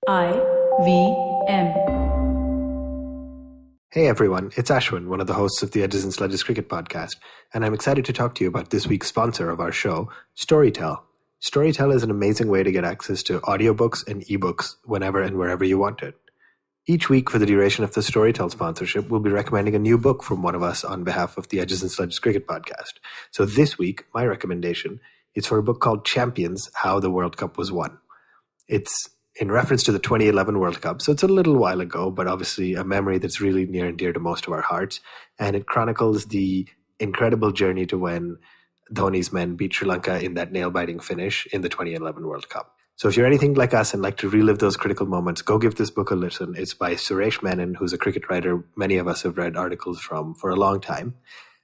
IVM. Hey everyone, it's Ashwin, one of the hosts of the Edges and Sledges Cricket Podcast, and I'm excited to talk to you about this week's sponsor of our show, Storytel. Storytel is an amazing way to get access to audiobooks and ebooks whenever and wherever you want it. Each week for the duration of the Storytel sponsorship, we'll be recommending a new book from one of us on behalf of the Edges and Sledges Cricket Podcast. So this week, my recommendation is for a book called Champions: How the World Cup Was Won. It's in reference to the 2011 World Cup, so it's a little while ago, but obviously a memory that's really near and dear to most of our hearts. And it chronicles the incredible journey to when Dhoni's men beat Sri Lanka in that nail-biting finish in the 2011 World Cup. So if you're anything like us and like to relive those critical moments, go give this book a listen. It's by Suresh Menon, who's a cricket writer many of us have read articles from for a long time.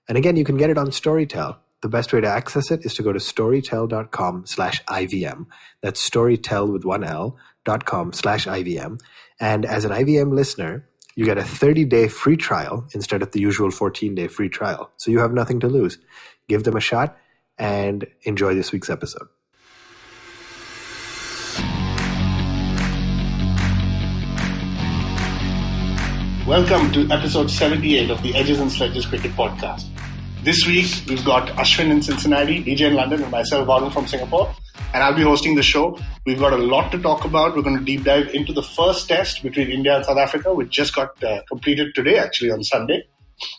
And again, you can get it on Storytel. The best way to access it is to go to storytel.com/IVM. That's Storytel with one L.com/IVM. And as an IVM listener, you get a 30-day free trial instead of the usual 14-day free trial. So you have nothing to lose. Give them a shot and enjoy this week's episode. Welcome to episode 78 of the Edges and Sledges Cricket Podcast. This week, we've got Ashwin in Cincinnati, DJ in London, and myself, Varun from Singapore. And I'll be hosting the show. We've got a lot to talk about. We're going to deep dive into the first test between India and South Africa, which just got completed today, actually, on Sunday.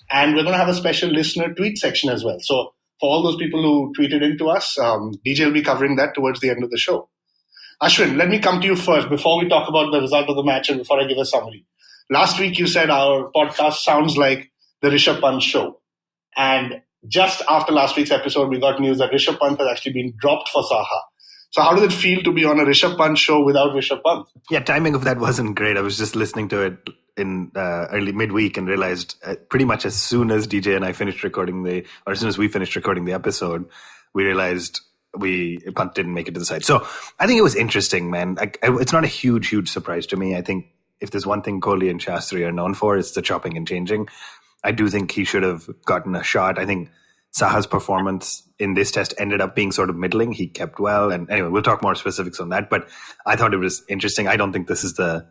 And we're going to have a special listener tweet section as well. So for all those people who tweeted into us, DJ will be covering that towards the end of the show. Ashwin, let me come to you first before we talk about the result of the match and before I give a summary. Last week, you said our podcast sounds like the Rishabh Pant show. And just after last week's episode, we got news that Rishabh Pant has actually been dropped for Saha. So how does it feel to be on a Rishabh Pant show without Rishabh Pant? Yeah, timing of that wasn't great. I was just listening to it in early midweek and realized pretty much as soon as DJ and I finished recording as soon as we finished recording the episode, we realized Pant didn't make it to the side. So I think it was interesting, man. It's not a huge surprise to me. I think if there's one thing Kohli and Shastri are known for, it's the chopping and changing. I do think he should have gotten a shot. I think Saha's performance in this test ended up being sort of middling. He kept well. And anyway, we'll talk more specifics on that. But I thought it was interesting. I don't think this is the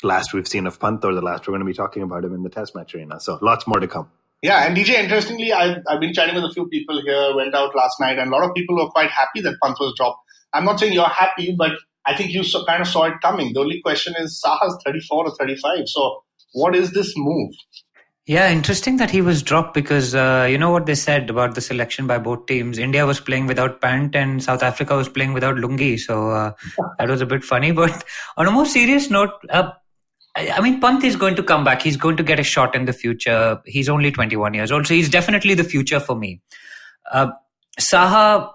last we've seen of Pant or the last we're going to be talking about him in the test match arena. So lots more to come. Yeah, and DJ, interestingly, I've been chatting with a few people here, went out last night, and a lot of people were quite happy that Pant was dropped. I'm not saying you're happy, but I think you kind of saw it coming. The only question is Saha's 34 or 35. So what is this move? Yeah, interesting that he was dropped because you know what they said about the selection by both teams. India was playing without Pant and South Africa was playing without Lungi. So that was a bit funny. But on a more serious note, I mean, Pant is going to come back. He's going to get a shot in the future. He's only 21 years old. So he's definitely the future for me. Saha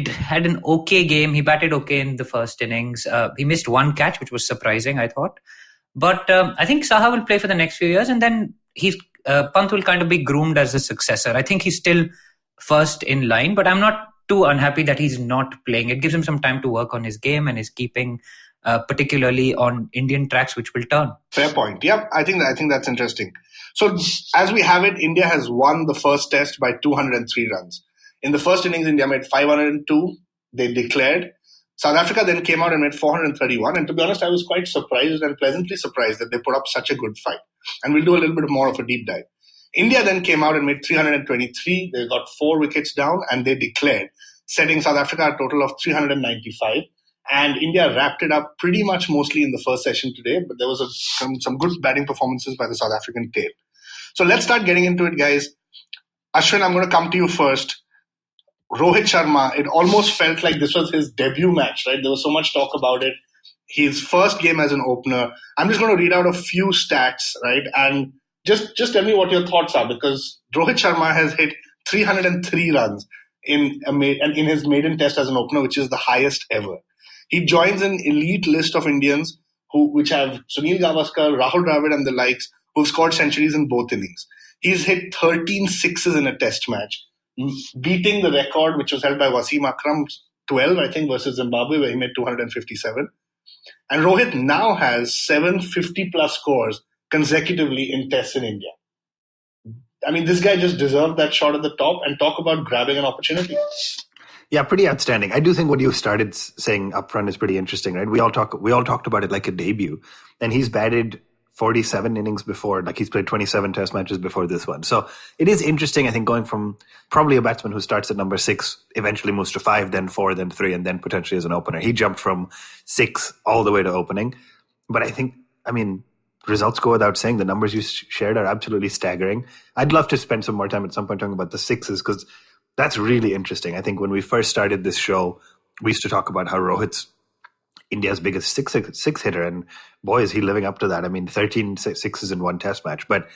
had an okay game. He batted okay in the first innings. He missed one catch, which was surprising, I thought. But I think Saha will play for the next few years, and then Pant will kind of be groomed as a successor. I think he's still first in line, but I'm not too unhappy that he's not playing. It gives him some time to work on his game and his keeping, particularly on Indian tracks, which will turn. Fair point. Yep, I think that's interesting. So as we have it, India has won the first test by 203 runs. In the first innings, India made 502. They declared. South Africa then came out and made 431. And to be honest, I was quite surprised and pleasantly surprised that they put up such a good fight. And we'll do a little bit more of a deep dive. India then came out and made 323. They got 4 wickets down and they declared, setting South Africa a total of 395. And India wrapped it up pretty much mostly in the first session today. But there was some good batting performances by the South African tail. So let's start getting into it, guys. Ashwin, I'm going to come to you first. Rohit Sharma, it almost felt like this was his debut match, right? There was so much talk about it. His first game as an opener. I'm just going to read out a few stats, right? And just tell me what your thoughts are, because Rohit Sharma has hit 303 runs in his maiden test as an opener, which is the highest ever. He joins an elite list of Indians which have Sunil Gavaskar, Rahul Dravid and the likes, who've scored centuries in both innings. He's hit 13 sixes in a test match, beating the record which was held by Wasim Akram, 12, I think, versus Zimbabwe, where he made 257. And Rohit now has 750-plus scores consecutively in tests in India. I mean, this guy just deserved that shot at the top, and talk about grabbing an opportunity. Yeah, pretty outstanding. I do think what you started saying up front is pretty interesting, right? We all talked about it like a debut, and he's batted 47 innings before, like he's played 27 test matches before this one. So it is interesting, I think, going from probably a batsman who starts at number 6, eventually moves to 5, then 4, then 3, and then potentially as an opener. He jumped from 6 all the way to opening. But I mean, results go without saying. The numbers you shared are absolutely staggering. I'd love to spend some more time at some point talking about the sixes, because that's really interesting. I think when we first started this show, we used to talk about how Rohit's India's biggest six hitter, and boy, is he living up to that. I mean, 13 sixes in one test match, but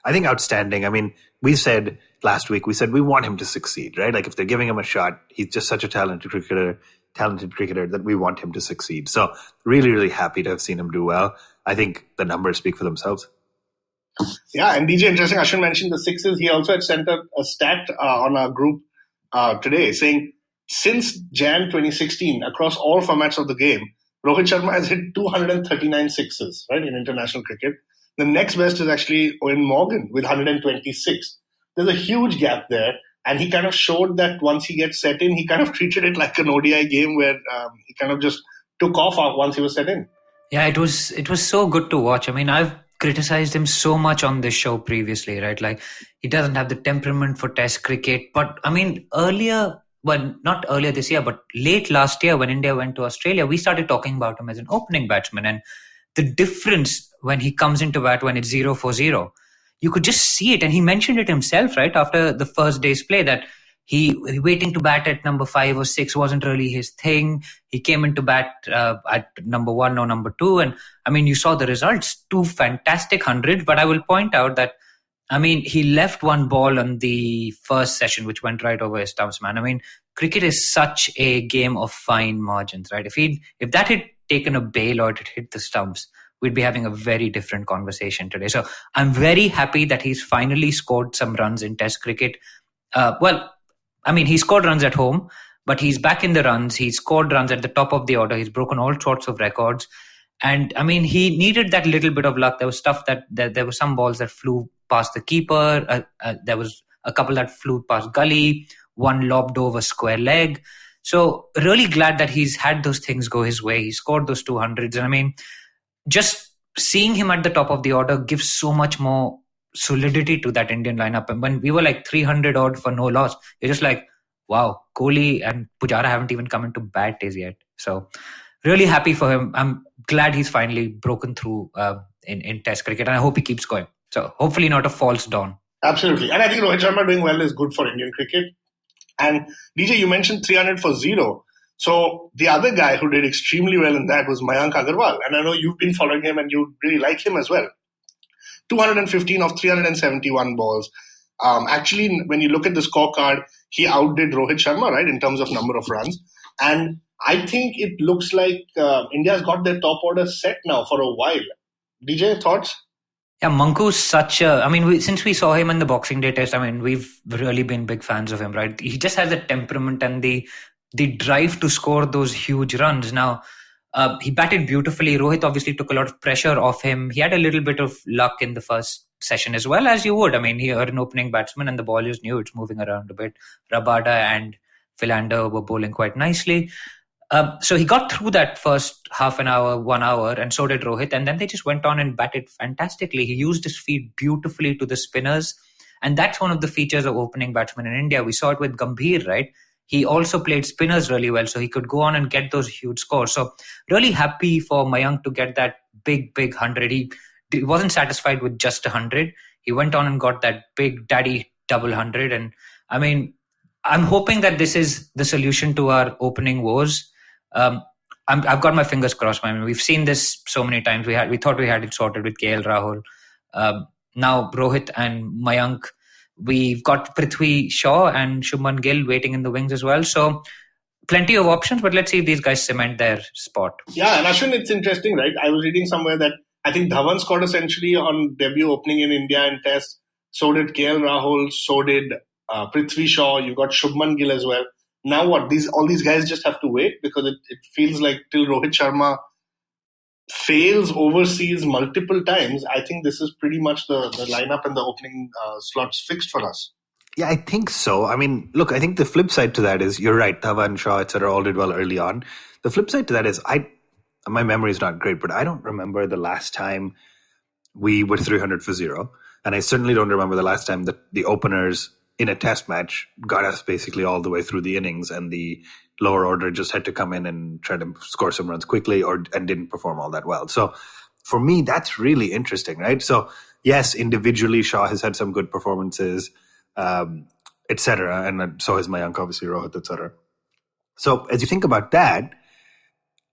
I think outstanding. I mean, we said last week, we want him to succeed, right? Like if they're giving him a shot, he's just such a talented cricketer that we want him to succeed. So really, really happy to have seen him do well. I think the numbers speak for themselves. Yeah, and DJ, interesting, Ashwin mentioned the sixes. He also had sent a stat on our group today saying since Jan 2016, across all formats of the game, Rohit Sharma has hit 239 sixes, right, in international cricket. The next best is actually Owen Morgan with 126. There's a huge gap there, and he kind of showed that once he gets set in, he kind of treated it like an ODI game where he kind of just took off once he was set in. Yeah, it was so good to watch. I mean, I've criticized him so much on this show previously, right? Like he doesn't have the temperament for Test cricket. But I mean, not earlier this year, but late last year when India went to Australia, we started talking about him as an opening batsman. And the difference when he comes into bat when it's 0-0, you could just see it. And he mentioned it himself, right, after the first day's play, that he waiting to bat at number 5 or 6 wasn't really his thing. He came into bat at number 1 or number 2. And I mean, you saw the results, 2 fantastic hundreds. But I will point out that, I mean, he left one ball on the first session, which went right over his stumps, man. I mean, cricket is such a game of fine margins, right? If that had taken a bail or it had hit the stumps, we'd be having a very different conversation today. So I'm very happy that he's finally scored some runs in Test cricket. He scored runs at home, but he's back in the runs. He scored runs at the top of the order. He's broken all sorts of records. And I mean, he needed that little bit of luck. There was stuff that there were some balls that flew past the keeper. There was a couple that flew past gully, one lobbed over square leg. So really glad that he's had those things go his way. He scored those 200s. And I mean, just seeing him at the top of the order gives so much more solidity to that Indian lineup. And when we were like 300 odd for no loss, you're just like, wow, Kohli and Pujara haven't even come into bat as yet. So really happy for him. I'm glad he's finally broken through in Test cricket, and I hope he keeps going. So hopefully not a false dawn. Absolutely. And I think Rohit Sharma doing well is good for Indian cricket. And DJ, you mentioned 300 for 0. So the other guy who did extremely well in that was Mayank Agarwal. And I know you've been following him and you really like him as well. 215 of 371 balls. Actually, when you look at the scorecard, he outdid Rohit Sharma, right, in terms of number of runs. And I think it looks like India's got their top order set now for a while. DJ, thoughts? Yeah, Manku's since we saw him in the Boxing Day test, I mean, we've really been big fans of him, right? He just has the temperament and the drive to score those huge runs. Now, he batted beautifully. Rohit obviously took a lot of pressure off him. He had a little bit of luck in the first session as well, as you would. I mean, he had an opening batsman and the ball is new. It's moving around a bit. Rabada and Philander were bowling quite nicely. So he got through that first half an hour, 1 hour, and so did Rohit. And then they just went on and batted fantastically. He used his feet beautifully to the spinners. And that's one of the features of opening batsmen in India. We saw it with Gambhir, right? He also played spinners really well, so he could go on and get those huge scores. So really happy for Mayank to get that big 100. He wasn't satisfied with just 100. He went on and got that big daddy double 100. And I mean, I'm hoping that this is the solution to our opening woes. I've got my fingers crossed. I mean, we've seen this so many times. We thought we had it sorted with KL Rahul. Now Rohit and Mayank. We've got Prithvi Shaw and Shubman Gill waiting in the wings as well. So plenty of options, but let's see if these guys cement their spot. Yeah, and Ashwin, it's interesting, right? I was reading somewhere that I think Dhawan scored a century on debut opening in India in Test. So did KL Rahul. So did Prithvi Shaw. You got Shubman Gill as well. Now what? All these guys just have to wait because it feels like till Rohit Sharma fails overseas multiple times, I think this is pretty much the lineup and the opening slots fixed for us. Yeah, I think so. I mean, look, I think the flip side to that is you're right. Dhawan, Shaw, etc. all did well early on. The flip side to that is my memory is not great, but I don't remember the last time we were 300 for zero. And I certainly don't remember the last time that the openers in a test match got us basically all the way through the innings and the lower order just had to come in and try to score some runs quickly and didn't perform all that well. So for me, that's really interesting, right? So yes, individually, Shaw has had some good performances, etc. And so has Mayank, obviously, Rohit, etc. So as you think about that,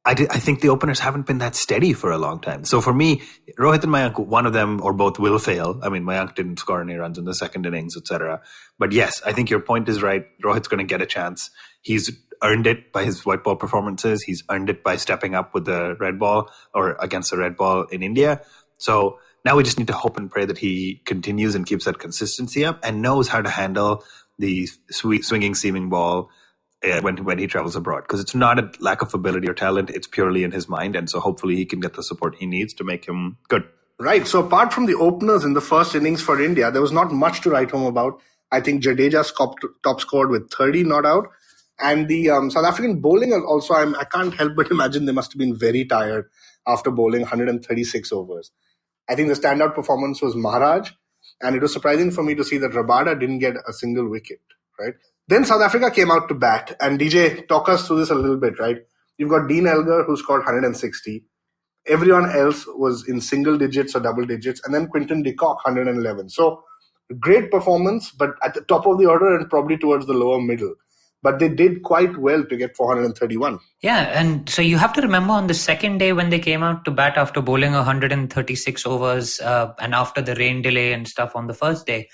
I think the openers haven't been that steady for a long time. So for me, Rohit and Mayank, one of them or both will fail. I mean, Mayank didn't score any runs in the second innings, etc. But yes, I think your point is right. Rohit's going to get a chance. He's earned it by his white ball performances. He's earned it by stepping up with the red ball or against the red ball in India. So now we just need to hope and pray that he continues and keeps that consistency up and knows how to handle the swinging seaming ball when he travels abroad, because it's not a lack of ability or talent, it's purely in his mind, and so hopefully he can get the support he needs to make him good. Right, so apart from the openers in the first innings for India, there was not much to write home about. I think Jadeja top scored with 30 not out, and the South African bowling also, I can't help but imagine they must have been very tired after bowling 136 overs. I think the standout performance was Maharaj, and it was surprising for me to see that Rabada didn't get a single wicket, right? Then South Africa came out to bat, and DJ, talk us through this a little bit, right? You've got Dean Elgar, who scored 160. Everyone else was in single digits or double digits, and then Quinton de Kock, 111. So, great performance, but at the top of the order and probably towards the lower middle. But they did quite well to get 431. Yeah, and so you have to remember on the second day when they came out to bat after bowling 136 overs and after the rain delay and stuff on the first day,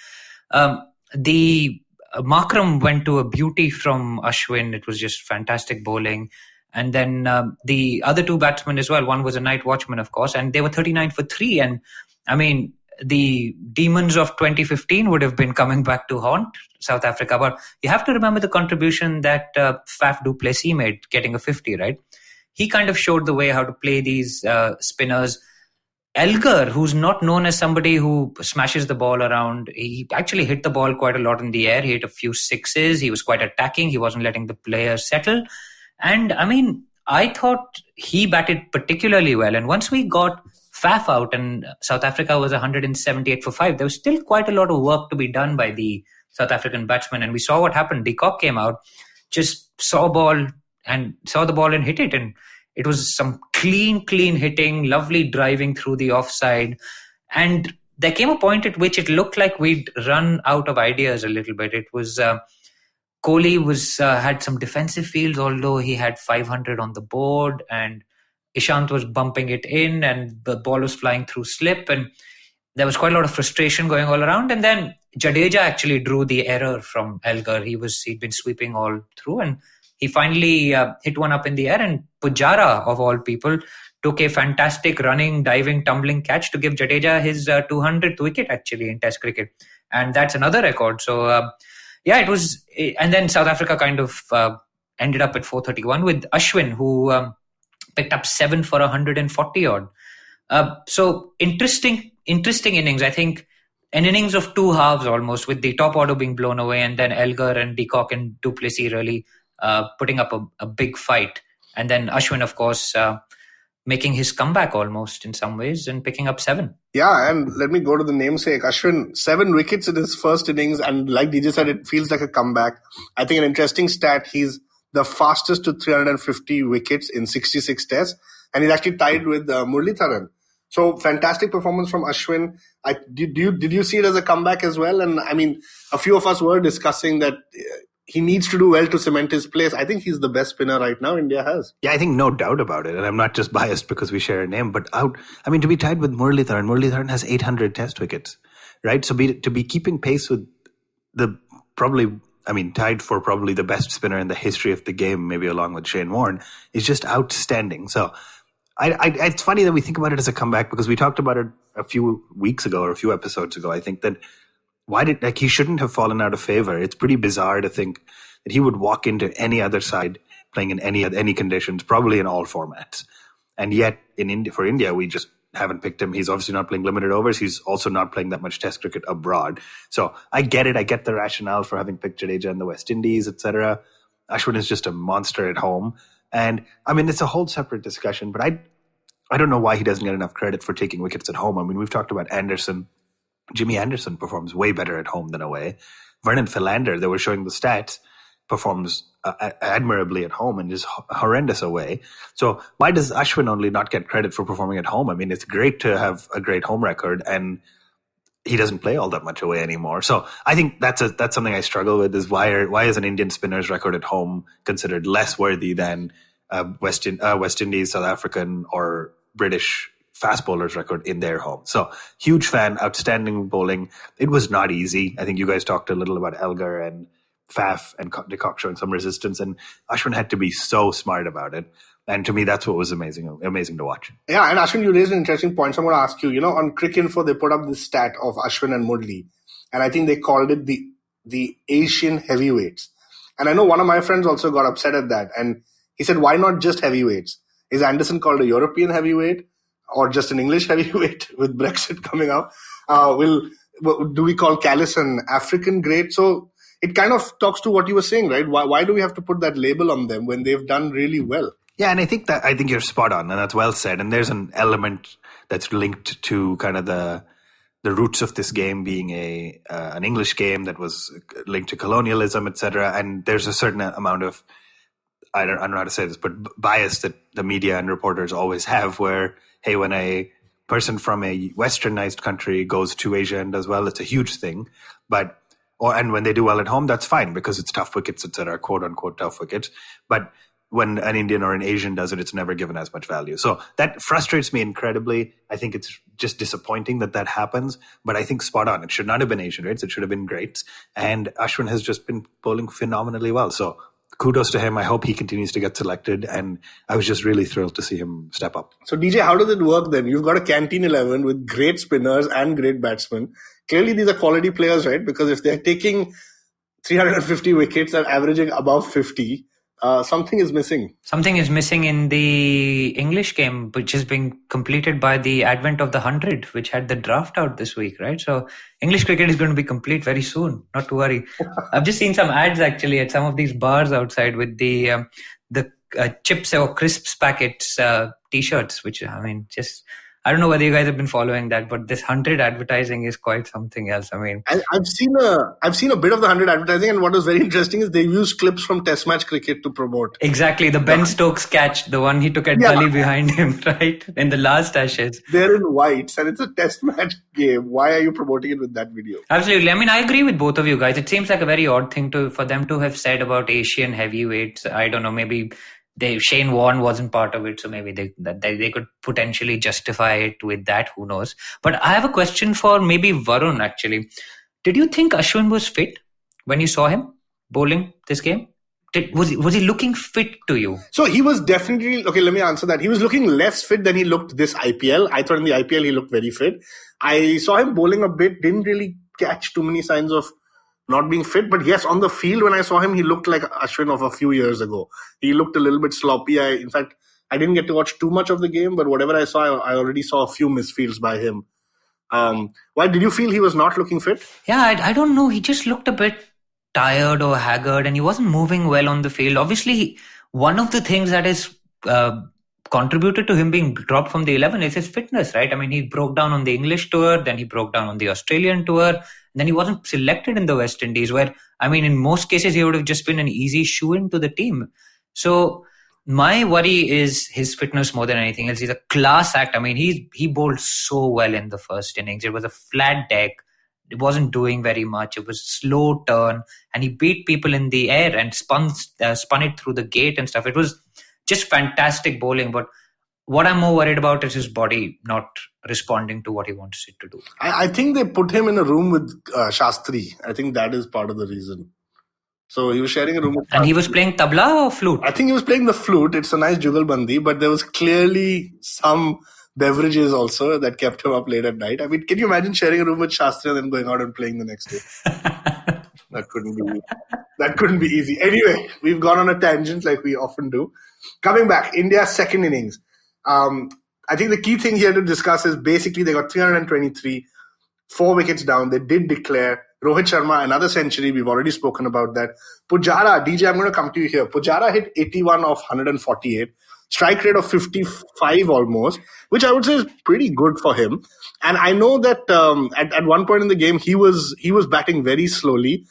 the Markram went to a beauty from Ashwin. It was just fantastic bowling. And then the other two batsmen as well. One was a night watchman, of course, and they were 39 for 3. And I mean, the demons of 2015 would have been coming back to haunt South Africa. But you have to remember the contribution that Faf du Plessis made, getting a 50, right? He kind of showed the way how to play these spinners. Elgar, who's not known as somebody who smashes the ball around, he actually hit the ball quite a lot in the air. He hit a few sixes. He was quite attacking. He wasn't letting the players settle. And I mean, I thought he batted particularly well. And once we got Faf out and South Africa was 178 for 5, there was still quite a lot of work to be done by the South African batsmen. And we saw what happened. De Kock came out, just saw the ball and hit it. And it was some clean hitting, lovely driving through the offside. And there came a point at which it looked like we'd run out of ideas a little bit. It was Kohli had some defensive fields, although he had 500 on the board, and Ishant was bumping it in, and the ball was flying through slip, and there was quite a lot of frustration going all around. And then Jadeja actually drew the error from Elgar. He'd been sweeping all through, and he finally hit one up in the air, and Pujara, of all people, took a fantastic running, diving, tumbling catch to give Jadeja his 200th wicket, actually, in Test cricket. And that's another record. So, yeah, it was. And then South Africa kind of ended up at 431 with Ashwin, who picked up 7 for 140 odd. So, interesting innings. I think an innings of two halves almost, with the top order being blown away, and then Elgar and de Kock and du Plessis really putting up a big fight. And then Ashwin, of course, making his comeback almost in some ways and picking up 7. Yeah, and let me go to the namesake. Ashwin, 7 wickets in his first innings, and like DJ said, it feels like a comeback. I think an interesting stat, he's the fastest to 350 wickets in 66 tests, and he's actually tied with Muralitharan. So fantastic performance from Ashwin. Did you see it as a comeback as well? And I mean, a few of us were discussing that he needs to do well to cement his place. I think he's the best spinner right now India has. Yeah, I think no doubt about it. And I'm not just biased because we share a name, but to be tied with Muralitharan has 800 test wickets, right? So to be keeping pace with tied for probably the best spinner in the history of the game, maybe along with Shane Warne, is just outstanding. So it's funny that we think about it as a comeback, because we talked about it a few weeks ago or a few episodes ago. I think that he shouldn't have fallen out of favor. It's pretty bizarre to think that he would walk into any other side playing in any conditions, probably in all formats. And yet for India, we just haven't picked him. He's obviously not playing limited overs. He's also not playing that much Test cricket abroad. So I get it. I get the rationale for having picked Jadeja in the West Indies, etc. Ashwin is just a monster at home. And I mean, it's a whole separate discussion, but I don't know why he doesn't get enough credit for taking wickets at home. I mean, we've talked about Anderson. Jimmy Anderson performs way better at home than away. Vernon Philander, they were showing the stats, performs admirably at home and is horrendous away. So why does Ashwin only not get credit for performing at home? I mean, it's great to have a great home record, and he doesn't play all that much away anymore. So I think that's something I struggle with, is why is an Indian spinner's record at home considered less worthy than West Indies, South African, or British fast bowlers record in their home. So huge fan, outstanding bowling. It was not easy. I think you guys talked a little about Elgar and Faf and de Kock showing some resistance, and Ashwin had to be so smart about it. And to me, that's what was amazing to watch. Yeah, and Ashwin, you raised an interesting point. So I'm going to ask you, on Cricinfo, they put up this stat of Ashwin and Murli, and I think they called it the Asian heavyweights. And I know one of my friends also got upset at that, and he said, why not just heavyweights? Is Anderson called a European heavyweight or just an English heavyweight with Brexit coming up? Do we call Kallis an African great? So it kind of talks to what you were saying, right? Why do we have to put that label on them when they've done really well? Yeah, and I think you're spot on, and that's well said. And there's an element that's linked to kind of the roots of this game being an English game that was linked to colonialism, etc. And there's a certain amount of, I don't know how to say this, but bias that the media and reporters always have, where, hey, when a person from a westernized country goes to Asia and does well, it's a huge thing. And when they do well at home, that's fine because it's tough wickets, etc., quote unquote tough wickets. But when an Indian or an Asian does it, it's never given as much value. So that frustrates me incredibly. I think it's just disappointing that happens, but I think spot on. It should not have been Asian greats. It should have been greats. And Ashwin has just been bowling phenomenally well. So kudos to him. I hope he continues to get selected. And I was just really thrilled to see him step up. So DJ, how does it work then? You've got a canteen 11 with great spinners and great batsmen. Clearly these are quality players, right? Because if they're taking 350 wickets and averaging above 50, something is missing. Something is missing in the English game, which is being completed by the advent of the 100, which had the draft out this week, right? So English cricket is going to be complete very soon. Not to worry. I've just seen some ads actually at some of these bars outside with the chips or crisps packets T-shirts, which I mean, I don't know whether you guys have been following that, but this 100 advertising is quite something else. I mean, I've seen a bit of the 100 advertising, and what was very interesting is they used clips from Test match cricket to promote. Exactly, the Ben Stokes catch, the one he took at Gully behind him, right, in the last Ashes. They're in whites, and it's a Test match game. Why are you promoting it with that video? Absolutely. I mean, I agree with both of you guys. It seems like a very odd thing for them to have said about Asian heavyweights. I don't know, maybe Shane Warne wasn't part of it, so maybe they could potentially justify it with that. Who knows? But I have a question for maybe Varun, actually. Did you think Ashwin was fit when you saw him bowling this game? Was he looking fit to you? So he was definitely, okay, let me answer that. He was looking less fit than he looked this IPL. I thought in the IPL he looked very fit. I saw him bowling a bit, didn't really catch too many signs of not being fit, but yes, on the field when I saw him, he looked like Ashwin of a few years ago. He looked a little bit sloppy. In fact, I didn't get to watch too much of the game, but whatever I saw, I already saw a few misfields by him. Why did you feel he was not looking fit? Yeah, I don't know. He just looked a bit tired or haggard, and he wasn't moving well on the field. Obviously, one of the things that is contributed to him being dropped from the 11 is his fitness, right? I mean, he broke down on the English tour, then he broke down on the Australian tour, and then he wasn't selected in the West Indies, where, I mean, in most cases, he would have just been an easy shoe-in to the team. So my worry is his fitness more than anything else. He's a class act. I mean, he bowled so well in the first innings. It was a flat deck. It wasn't doing very much. It was a slow turn, and he beat people in the air and spun it through the gate and stuff. It was just fantastic bowling, but what I'm more worried about is his body not responding to what he wants it to do. I think they put him in a room with Shastri. I think that is part of the reason. So he was sharing a room with Shastri. And he was playing tabla or flute? I think he was playing the flute. It's a nice jugalbandi, but there was clearly some beverages also that kept him up late at night. I mean, can you imagine sharing a room with Shastri and then going out and playing the next day? That couldn't be easy. Anyway, we've gone on a tangent like we often do. Coming back, India's second innings. I think the key thing here to discuss is basically they got 323, 4 wickets down. They did declare. Rohit Sharma, another century. We've already spoken about that. Pujara, DJ, I'm going to come to you here. Pujara hit 81 of 148, strike rate of 55 almost, which I would say is pretty good for him. And I know that at one point in the game, he was batting very slowly.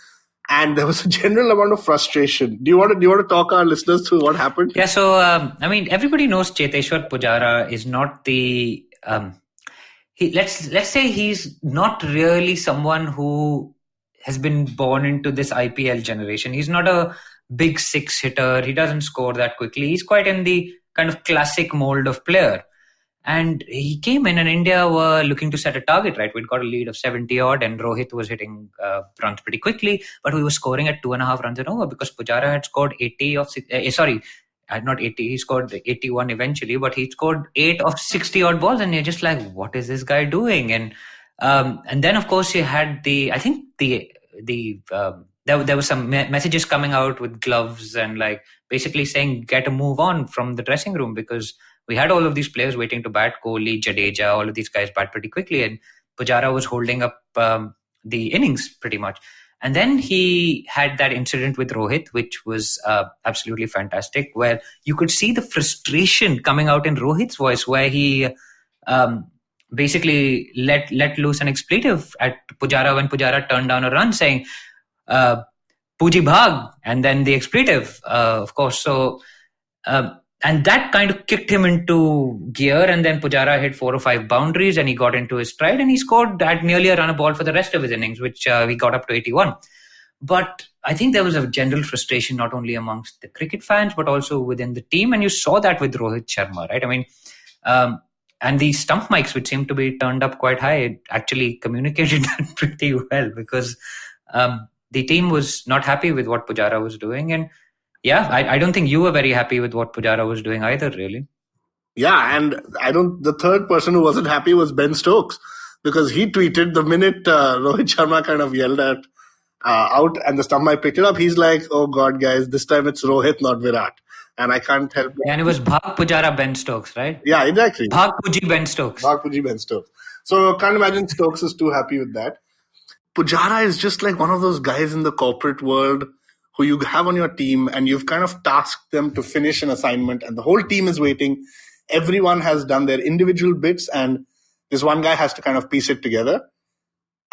And there was a general amount of frustration. Do you want to talk our listeners through what happened? Yeah, so everybody knows Cheteshwar Pujara is not the let's say he's not really someone who has been born into this IPL generation. He's not a big six hitter. He doesn't score that quickly. He's quite in the kind of classic mold of player. And he came in and India were looking to set a target, right? We'd got a lead of 70 odd and Rohit was hitting runs pretty quickly, but we were scoring at 2.5 runs and over because Pujara had scored 80 of, not 80, he scored 81 eventually, but he scored 8 of 60 odd balls and you're just like, what is this guy doing? And then of course you had there were some messages coming out with gloves and like basically saying get a move on from the dressing room because we had all of these players waiting to bat. Kohli, Jadeja, all of these guys bat pretty quickly. And Pujara was holding up the innings pretty much. And then he had that incident with Rohit, which was absolutely fantastic, where you could see the frustration coming out in Rohit's voice, where he basically let loose an expletive at Pujara when Pujara turned down a run saying, Pujji Bhaag, and then the expletive, of course. So... and that kind of kicked him into gear. And then Pujara hit 4 or 5 boundaries and he got into his stride and he scored at nearly a run a ball for the rest of his innings, which he got up to 81. But I think there was a general frustration, not only amongst the cricket fans, but also within the team. And you saw that with Rohit Sharma, right? I mean, and the stump mics, which seemed to be turned up quite high, actually communicated that pretty well because the team was not happy with what Pujara was doing. And yeah, I don't think you were very happy with what Pujara was doing either, really. Yeah, and the third person who wasn't happy was Ben Stokes because he tweeted the minute Rohit Sharma kind of yelled at out and the stump mic picked it up. He's like, oh God, guys, this time it's Rohit, not Virat. And I can't help it. And it was Bhaag Pujara Ben Stokes, right? Yeah, exactly. Bhaag Pujji Ben Stokes. Bhaag Pujji Ben Stokes. So can't imagine Stokes is too happy with that. Pujara is just like one of those guys in the corporate world who you have on your team and you've kind of tasked them to finish an assignment and the whole team is waiting. Everyone has done their individual bits and this one guy has to kind of piece it together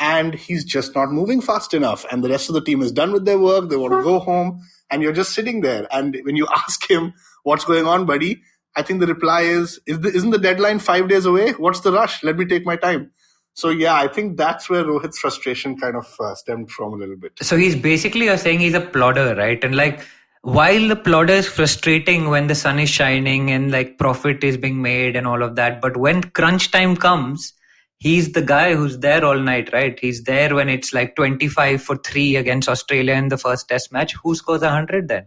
and he's just not moving fast enough and the rest of the team is done with their work. They want to go home and you're just sitting there. And when you ask him, what's going on, buddy? I think the reply is isn't the deadline 5 days away? What's the rush? Let me take my time. So, yeah, I think that's where Rohit's frustration kind of stemmed from a little bit. So he's basically, you're saying he's a plodder, right? And like, while the plodder is frustrating when the sun is shining and like profit is being made and all of that, but when crunch time comes, he's the guy who's there all night, right? He's there when it's like 25 for 3 against Australia in the first test match. Who scores 100 then?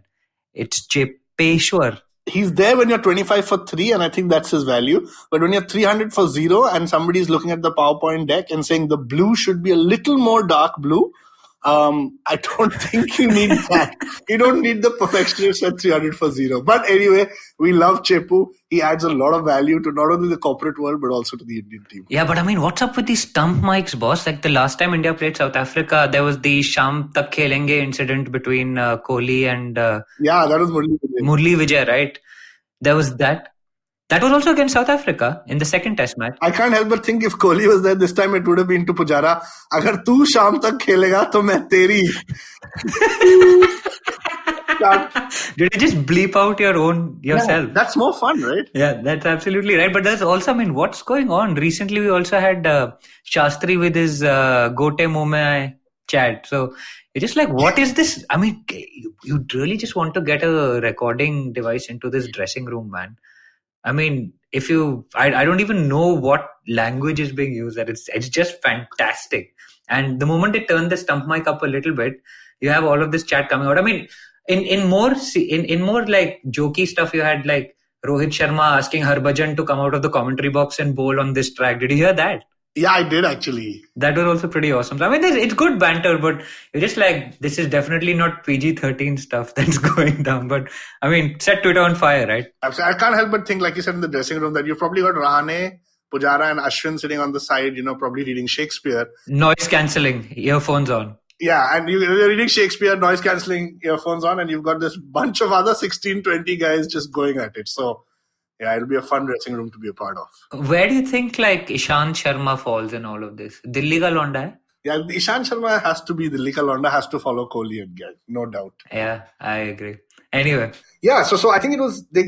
It's Chepeshwar. He's there when you're 25 for 3 and I think that's his value. But when you're 300 for 0 and somebody's looking at the PowerPoint deck and saying the blue should be a little more dark blue, I don't think you need that. You don't need the perfectionist at 300 for 0. But anyway, we love Chepu. He adds a lot of value to not only the corporate world but also to the Indian team. Yeah, but I mean, what's up with these stump mics, boss? Like the last time India played South Africa, there was the Sham Tak Khelenge incident between Kohli and... yeah, that was Murli Vijay. Murli Vijay, right? There was that. That was also against South Africa in the second test match. I can't help but think if Kohli was there this time, it would have been to Pujara. Agar tu sham tak khelega, to main teri. Did you just bleep out yourself? Yeah, that's more fun, right? Yeah, that's absolutely right. But there's also, I mean, what's going on? Recently, we also had Shastri with his Gote Mume chat. So it's just like, what is this? I mean, you really just want to get a recording device into this dressing room, man. I mean, I don't even know what language is being used. That it's just fantastic. And the moment they turn the stump mic up a little bit, you have all of this chat coming out. I mean, in more like jokey stuff, you had like Rohit Sharma asking Harbhajan to come out of the commentary box and bowl on this track. Did you hear that? Yeah, I did actually. That was also pretty awesome. I mean, it's good banter, but you're just like, this is definitely not PG-13 stuff that's going down. But I mean, set Twitter on fire, right? Absolutely. I can't help but think, like you said in the dressing room, that you've probably got Rahane, Pujara, and Ashwin sitting on the side, probably reading Shakespeare. Noise cancelling, earphones on. Yeah, and you're reading Shakespeare, noise cancelling earphones on, and you've got this bunch of other 16, 20 guys just going at it. So, yeah, it'll be a fun dressing room to be a part of. Where do you think like Ishant Sharma falls in all of this? Delhi ka Londa hai? Yeah, Ishant Sharma has to be the Likalonda, has to follow Kohli and Gill, no doubt. Yeah, I agree. Anyway. Yeah, so I think it was, they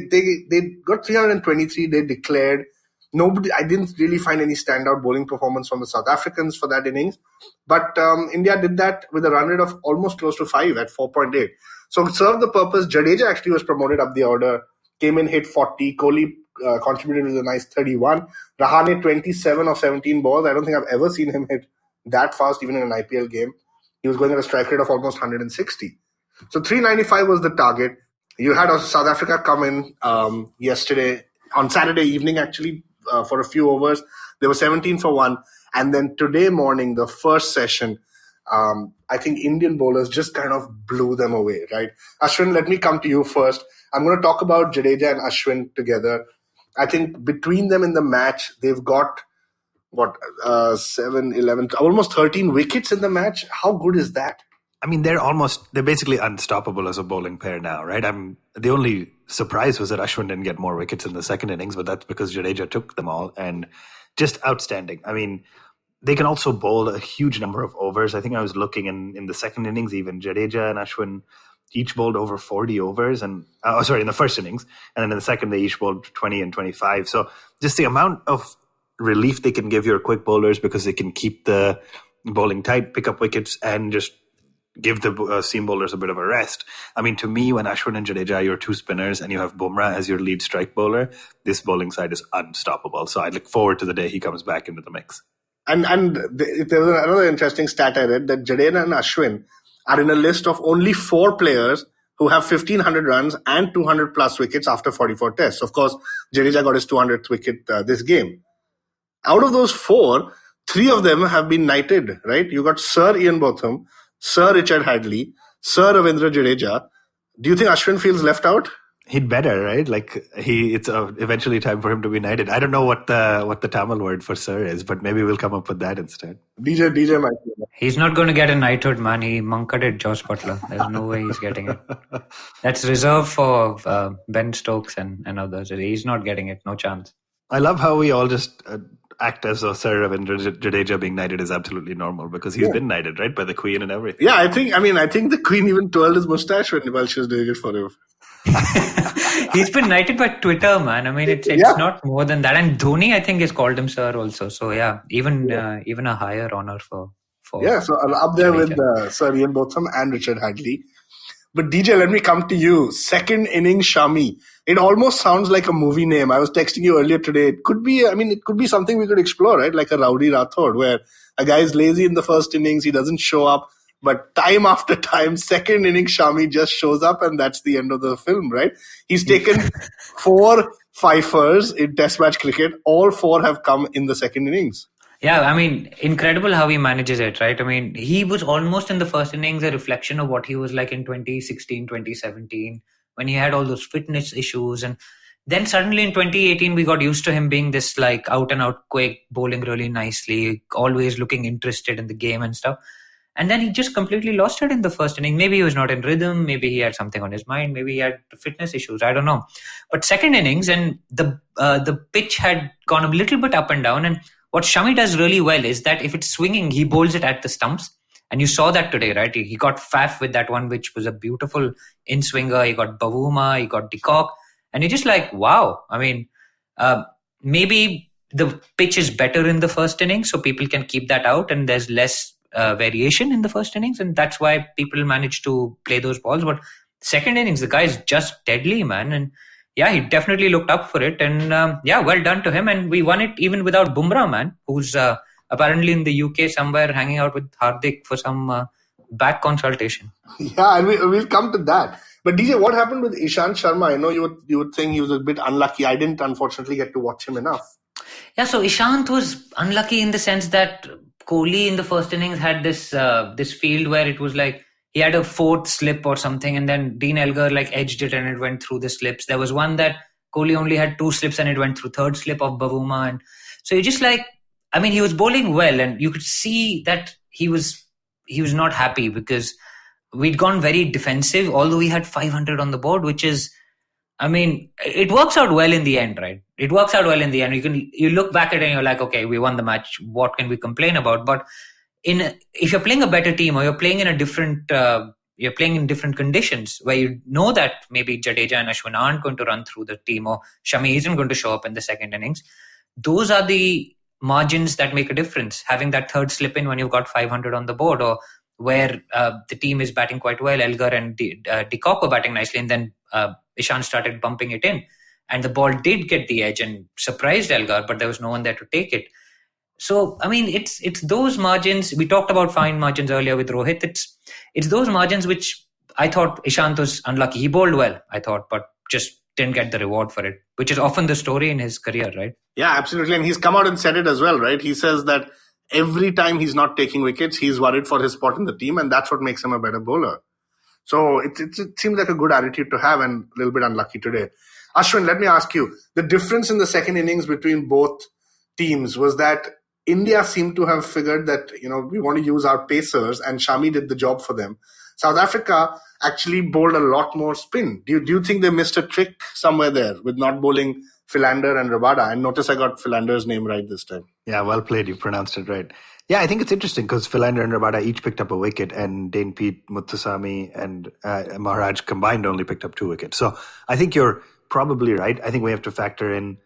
got 323, they declared. Nobody, I didn't really find any standout bowling performance from the South Africans for that innings. But India did that with a run rate of almost close to 5 at 4.8. So it served the purpose. Jadeja actually was promoted up the order, came in, hit 40. Kohli contributed with a nice 31. Rahane 27 of 17 balls. I don't think I've ever seen him hit that fast, even in an IPL game. He was going at a strike rate of almost 160. So 395 was the target. You had South Africa come in yesterday, on Saturday evening actually, for a few overs. They were 17 for 1. And then today morning, the first session, I think Indian bowlers just kind of blew them away, right? Ashwin, let me come to you first. I'm going to talk about Jadeja and Ashwin together. I think between them in the match, they've got, 7, 11, almost 13 wickets in the match. How good is that? I mean, they're basically unstoppable as a bowling pair now, right? The only surprise was that Ashwin didn't get more wickets in the second innings, but that's because Jadeja took them all, and just outstanding. I mean, they can also bowl a huge number of overs. I think I was looking in the second innings, even Jadeja and Ashwin each bowled over 40 overs, and in the first innings, and then in the second they each bowled 20 and 25. So just the amount of relief they can give your quick bowlers, because they can keep the bowling tight, pick up wickets, and just give the seam bowlers a bit of a rest. I mean, to me, when Ashwin and Jadeja are your two spinners and you have Bumrah as your lead strike bowler, this bowling side is unstoppable. So I look forward to the day he comes back into the mix. And there was another interesting stat I read, that Jadeja and Ashwin are in a list of only 4 players who have 1,500 runs and 200 plus wickets after 44 tests. Of course, Jadeja got his 200th wicket this game. Out of those 4, 3 of them have been knighted, right? You got Sir Ian Botham, Sir Richard Hadley, Sir Ravindra Jadeja. Do you think Ashwin feels left out? He'd better, right? Like it's eventually time for him to be knighted. I don't know what the Tamil word for sir is, but maybe we'll come up with that instead. DJ might be. He's not going to get a knighthood, man. He monkaded Josh Butler. There's no way he's getting it. That's reserved for Ben Stokes and others. He's not getting it. No chance. I love how we all just act as though Sir Ravindra Jadeja being knighted is absolutely normal, because he's been knighted, right, by the Queen and everything. Yeah, I think the Queen even twirled his mustache while she was doing it for him. He's been knighted by Twitter, man. I mean, it's not more than that. And Dhoni, I think, has called him Sir also. So yeah, even a higher honor for. Yeah, so up there Jadeja. With Sir Ian Botham and Richard Hadley. But DJ, let me come to you. Second inning Shami. It almost sounds like a movie name. I was texting you earlier today. It could be something we could explore, right? Like a Rowdy Rathod, where a guy is lazy in the first innings, he doesn't show up, but time after time, second inning Shami just shows up, and that's the end of the film, right? He's taken 4 fifers in Test match cricket. All 4 have come in the second innings. Yeah, I mean, incredible how he manages it, right? I mean, he was almost in the first innings a reflection of what he was like in 2016, 2017, when he had all those fitness issues. And then suddenly in 2018, we got used to him being this like out and out quick, bowling really nicely, always looking interested in the game and stuff. And then he just completely lost it in the first inning. Maybe he was not in rhythm. Maybe he had something on his mind. Maybe he had fitness issues. I don't know. But second innings, and the pitch had gone a little bit up and down. And what Shami does really well is that if it's swinging, he bowls it at the stumps. And you saw that today, right? He got Faf with that one, which was a beautiful in-swinger. He got Bavuma, he got De Kock. And you're just like, wow. I mean, maybe the pitch is better in the first inning, so people can keep that out, and there's less variation in the first innings. And that's why people manage to play those balls. But second innings, the guy is just deadly, man. And yeah, he definitely looked up for it. And well done to him. And we won it even without Bumrah, man, who's apparently in the UK somewhere hanging out with Hardik for some back consultation. Yeah, and we'll come to that. But DJ, what happened with Ishant Sharma? I know you would think he was a bit unlucky. I didn't, unfortunately, get to watch him enough. Yeah, so Ishant was unlucky in the sense that Kohli in the first innings had this field where it was like he had a fourth slip or something, and then Dean Elgar like edged it and it went through the slips. There was one that Kohli only had two slips and it went through third slip of Bavuma, and so you just like, I mean, he was bowling well, and you could see that he was not happy because we'd gone very defensive, although we had 500 on the board, which is, I mean, it works out well in the end, right? It works out well in the end. You look back at it and you're like, okay, we won the match. What can we complain about? But if you're playing a better team or you're playing in you're playing in different conditions where you know that maybe Jadeja and Ashwin aren't going to run through the team or Shami isn't going to show up in the second innings. Those are the margins that make a difference. Having that third slip in when you've got 500 on the board, or where the team is batting quite well, Elgar and De Kock were batting nicely, and then Ishant started bumping it in, and the ball did get the edge and surprised Elgar, but there was no one there to take it. So, I mean, it's those margins. We talked about fine margins earlier with Rohit. It's those margins which I thought Ishant was unlucky. He bowled well, I thought, but just didn't get the reward for it, which is often the story in his career, right? Yeah, absolutely. And he's come out and said it as well, right? He says that every time he's not taking wickets, he's worried for his spot in the team, and that's what makes him a better bowler. So it seems like a good attitude to have, and a little bit unlucky today. Ashwin, let me ask you, the difference in the second innings between both teams was that India seemed to have figured that, we want to use our pacers, and Shami did the job for them. South Africa actually bowled a lot more spin. Do you think they missed a trick somewhere there with not bowling Philander and Rabada? And notice I got Philander's name right this time. Yeah, well played. You pronounced it right. Yeah, I think it's interesting because Philander and Rabada each picked up a wicket, and Dane Pete, Muthusamy, and Maharaj combined only picked up 2 wickets. So I think you're probably right. I think we have to factor in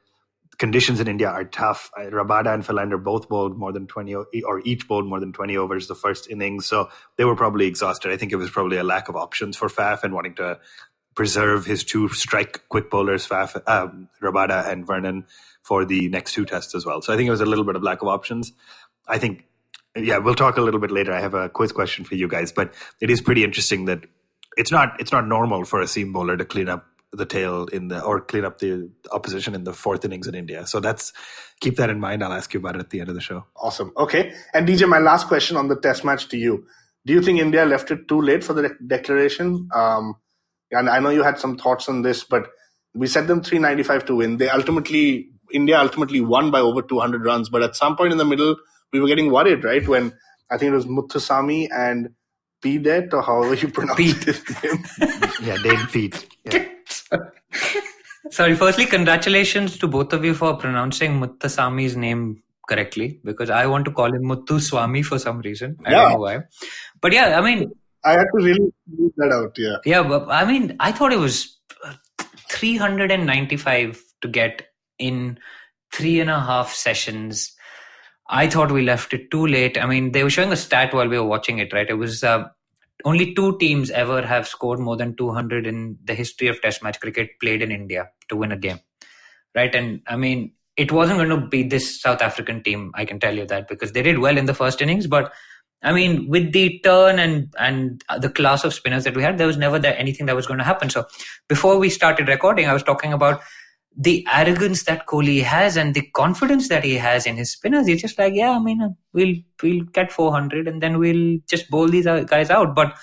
conditions in India are tough. Rabada and Philander both bowled more than 20, or each bowled more than 20 overs the first innings. So they were probably exhausted. I think it was probably a lack of options for Faf and wanting to preserve his 2 strike quick bowlers, Rabada and Vernon, for the next 2 tests as well. So I think it was a little bit of lack of options. I think, yeah, we'll talk a little bit later. I have a quiz question for you guys, but it is pretty interesting that it's not normal for a seam bowler to clean up the tail or clean up the opposition in the 4th innings in India. So keep that in mind. I'll ask you about it at the end of the show. Awesome. Okay. And DJ, my last question on the test match to you. Do you think India left it too late for the declaration? And I know you had some thoughts on this, but we set them 395 to win. India ultimately won by over 200 runs. But at some point in the middle, we were getting worried, right? When I think it was Muthusamy and Pete, or however you pronounce his name. Yeah, Dane Pete. Yeah. Sorry, firstly, congratulations to both of you for pronouncing Muthusamy's name correctly, because I want to call him Muthuswamy for some reason. I don't know why. But yeah, I mean, I had to really leave that out, yeah. Yeah, but I mean, I thought it was 395 to get in 3.5 sessions. I thought we left it too late. I mean, they were showing a stat while we were watching it, right? It was only 2 teams ever have scored more than 200 in the history of Test match cricket played in India to win a game, right? And I mean, it wasn't going to be this South African team, I can tell you that, because they did well in the first innings. But I mean, with the turn and the class of spinners that we had, there was never anything that was going to happen. So before we started recording, I was talking about the arrogance that Kohli has and the confidence that he has in his spinners. He's just like, yeah, I mean, we'll get 400 and then we'll just bowl these guys out. But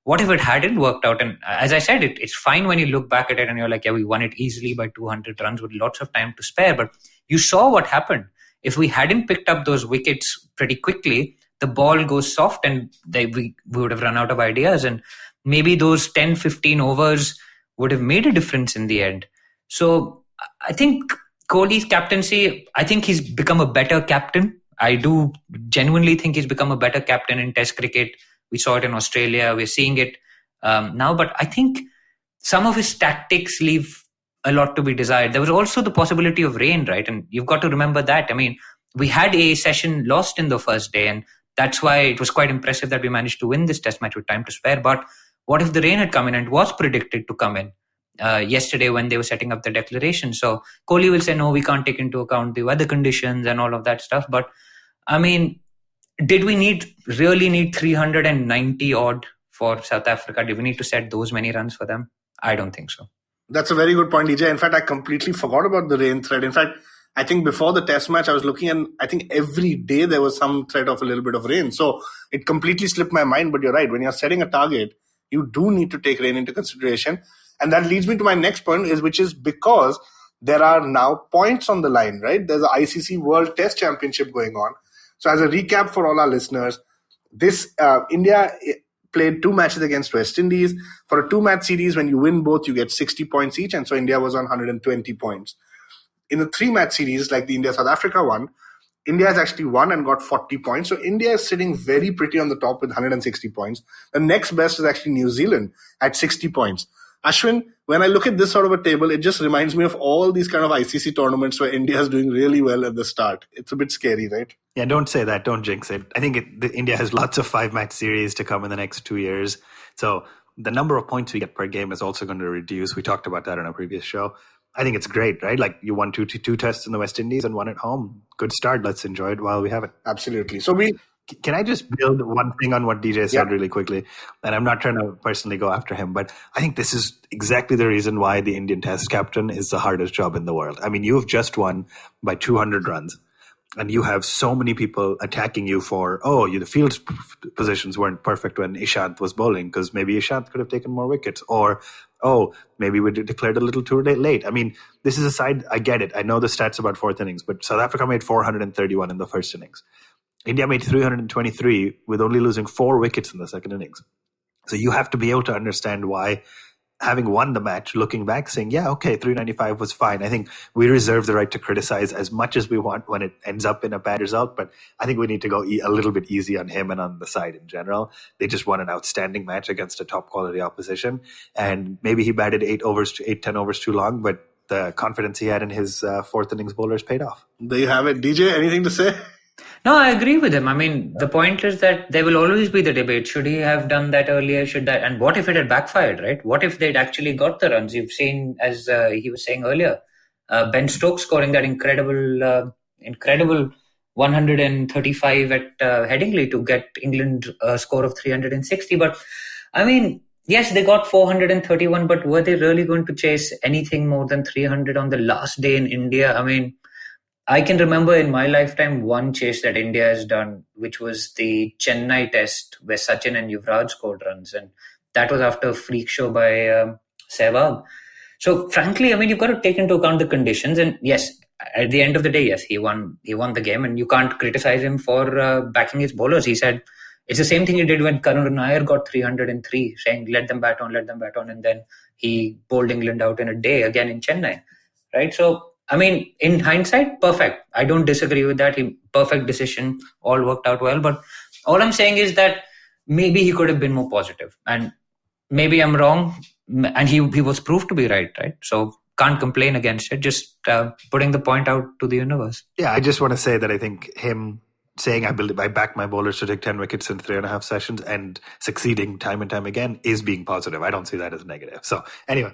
what if it hadn't worked out? And as I said, it's fine when you look back at it and you're like, yeah, we won it easily by 200 runs with lots of time to spare. But you saw what happened. If we hadn't picked up those wickets pretty quickly, the ball goes soft and we would have run out of ideas. And maybe those 10, 15 overs would have made a difference in the end. So I think Kohli's captaincy, I think he's become a better captain. I do genuinely think he's become a better captain in Test cricket. We saw it in Australia. We're seeing it now. But I think some of his tactics leave a lot to be desired. There was also the possibility of rain, right? And you've got to remember that. I mean, we had a session lost in the first day, and that's why it was quite impressive that we managed to win this Test match with time to spare. But what if the rain had come in, and it was predicted to come in yesterday when they were setting up the declaration? So Kohli will say, no, we can't take into account the weather conditions and all of that stuff. But I mean, did we really need 390 odd for South Africa? Did we need to set those many runs for them? I don't think so. That's a very good point, DJ. In fact, I completely forgot about the rain threat. In fact, I think before the test match, I was looking and I think every day there was some threat of a little bit of rain. So it completely slipped my mind. But you're right. When you're setting a target, you do need to take rain into consideration. And that leads me to my next point, which is because there are now points on the line, right? There's an ICC World Test Championship going on. So as a recap for all our listeners, this India played 2 matches against West Indies. For a 2-match series, when you win both, you get 60 points each. And so India was on 120 points. In the 3-match series, like the India-South Africa one, India has actually won and got 40 points. So India is sitting very pretty on the top with 160 points. The next best is actually New Zealand at 60 points. Ashwin, when I look at this sort of a table, it just reminds me of all these kind of ICC tournaments where India is doing really well at the start. It's a bit scary, right? Yeah, don't say that. Don't jinx it. I think India has lots of 5-match series to come in the next 2 years. So the number of points we get per game is also going to reduce. We talked about that in a previous show. I think it's great, right? Like you won two tests in the West Indies and one at home. Good start. Let's enjoy it while we have it. Absolutely. So Can I just build one thing on what DJ said really quickly? And I'm not trying to personally go after him, but I think this is exactly the reason why the Indian Test captain is the hardest job in the world. I mean, you've just won by 200 runs. And you have so many people attacking you for, the field positions weren't perfect when Ishant was bowling because maybe Ishant could have taken more wickets. Or, maybe we declared a little too late. I mean, this is a side, I get it. I know the stats about fourth innings, but South Africa made 431 in the first innings. India made 323 with only losing 4 wickets in the second innings. So you have to be able to understand why, having won the match, looking back, saying, 395 was fine. I think we reserve the right to criticize as much as we want when it ends up in a bad result, but I think we need to go a little bit easy on him and on the side in general. They just won an outstanding match against a top quality opposition, and maybe he batted 10 overs too long, but the confidence he had in his fourth innings bowlers paid off. There you have it. DJ, anything to say? No, I agree with him. I mean, the point is that there will always be the debate. Should he have done that earlier? And what if it had backfired, right? What if they'd actually got the runs? You've seen, as he was saying earlier, Ben Stokes scoring that incredible 135 at Headingley to get England a score of 360. But, I mean, yes, they got 431, but were they really going to chase anything more than 300 on the last day in India? I mean, I can remember in my lifetime one chase that India has done, which was the Chennai test where Sachin and Yuvraj scored runs. And that was after a freak show by Sehwag. So frankly, I mean, you've got to take into account the conditions. And yes, at the end of the day, yes, he won the game. And you can't criticize him for backing his bowlers. He said it's the same thing he did when Karun Nair got 303, saying let them bat on. And then he bowled England out in a day again in Chennai. Right? So, I mean, in hindsight, perfect. I don't disagree with that. Perfect decision, all worked out well. But all I'm saying is that maybe he could have been more positive. And maybe I'm wrong. And he was proved to be right? So can't complain against it. Just putting the point out to the universe. Yeah, I just want to say that I think him saying I back my bowlers to take 10 wickets in 3.5 sessions and succeeding time and time again is being positive. I don't see that as negative. So anyway.